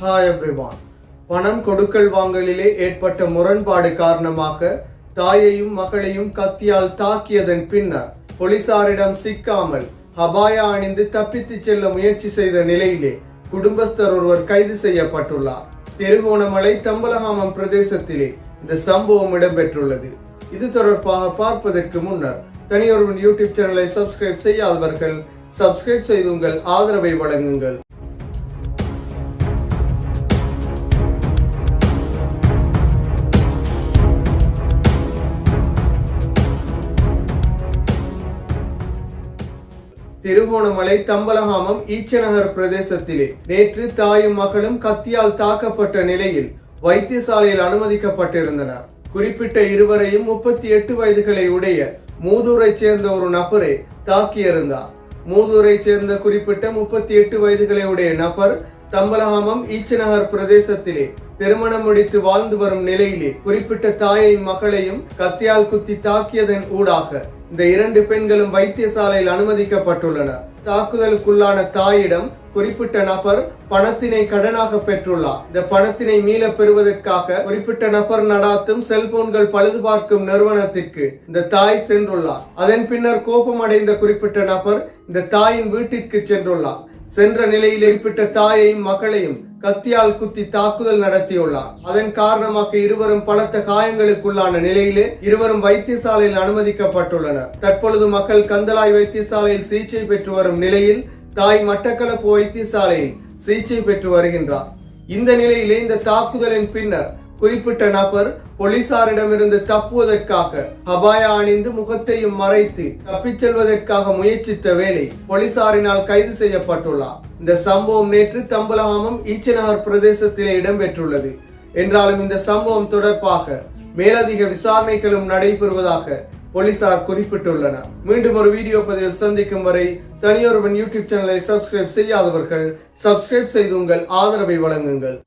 Hi everyone. பணம் கொடுக்கல் வாங்கலிலே ஏற்பட்ட முரண்பாடு காரணமாக தாயையும் மகளையும் கத்தியால் தாக்கியதன் பின்னர் போலீசாரிடம் சிக்காமல் ஹபாயா அணிந்து தப்பித்து செல்ல முயற்சி செய்த நிலையிலே குடும்பஸ்தர் ஒருவர் கைது செய்யப்பட்டுள்ளார். திருகோணமலை தம்பலகாமம் பிரதேசத்திலே இந்த சம்பவம் இடம்பெற்றுள்ளது. இது தொடர்பாக பார்ப்பதற்கு முன்னர் தனியொருவன் யூடியூப் சேனலை சப்ஸ்கிரைப் செய்யாதவர்கள் சப்ஸ்கிரைப் செய்து உங்கள் ஆதரவை வழங்குங்கள். திருகோணமலை தம்பலகாமம் ஈச்சநகர் பிரதேசத்திலே நேற்று தாயும் மகளும் கத்தியால் தாக்கப்பட்ட நிலையில் வைத்தியசாலையில் அனுமதிக்கப்பட்டிருந்தனர். குறிப்பிட்ட இருவரையும் 38 வயதுகளை உடைய மூதூரை சேர்ந்த ஒரு நபரை தாக்கியிருந்தார். மூதூரை சேர்ந்த குறிப்பிட்ட 38 வயதுகளை உடைய நபர் தம்பலகாமம் ஈச்சநகர் பிரதேசத்திலே திருமணம் முடித்து வாழ்ந்து வரும் நிலையிலே குறிப்பிட்ட தாயையும் மகளையும் கத்தியால் குத்தி தாக்கியதன் ஊடாக இந்த 2 பெண்களும் வைத்தியசாலையில் அனுமதிக்கப்பட்டுள்ளனர். தாக்குதலுக்குள்ளான தாயிடம் குறிப்பிட்ட நபர் பணத்தினை கடனாக பெற்றுள்ளார். இந்த பணத்தினை மீள பெறுவதற்காக குறிப்பிட்ட நபர் நடாத்தும் செல்போன்கள் பழுது பார்க்கும் நிறுவனத்திற்கு இந்த தாய் சென்றுள்ளார். அதன் பின்னர் கோபம் அடைந்த குறிப்பிட்ட நபர் இந்த தாயின் வீட்டிற்கு சென்றுள்ளார். சென்ற நிலையில் குறிப்பிட்ட தாயையும் மகளையும் கத்தியால் குத்தி தாக்குதல் நடத்தியுள்ளார். அதன் காரணமாக இருவரும் பலத்த காயங்களுக்குள்ளான நிலையிலே இருவரும் வைத்தியசாலையில் அனுமதிக்கப்பட்டுள்ளனர். தற்பொழுது மகள் கந்தளாய் வைத்தியசாலையில் சிகிச்சை பெற்று வரும் நிலையில் தாய் மட்டக்களப்பு வைத்தியசாலையில் சிகிச்சை பெற்று வருகின்றார். இந்த நிலையிலே இந்த தாக்குதலின் பின்னர் குறிப்பிட்ட நபர் போலீசாரிடமிருந்து தப்புவதற்காக ஹபாயா அணிந்து முகத்தையும் மறைத்து தப்பிச் செல்வதற்காக முயற்சித்த வேளை போலீசாரினால் கைது செய்யப்பட்டுள்ளார். இந்த சம்பவம் நேற்று தம்பலகாமம் ஈச்சநகர் பிரதேசத்திலே இடம்பெற்றுள்ளது. என்றாலும் இந்த சம்பவம் தொடர்பாக மேலதிக விசாரணைகளும் நடைபெறுவதாக போலீசார் குறிப்பிட்டுள்ளனர். மீண்டும் ஒரு வீடியோ பதிவில் சந்திக்கும் வரை தனியொருவன் யூடியூப் சேனலை சப்ஸ்கிரைப் செய்யாதவர்கள் சப்ஸ்கிரைப் செய்து உங்கள் ஆதரவை வழங்குங்கள்.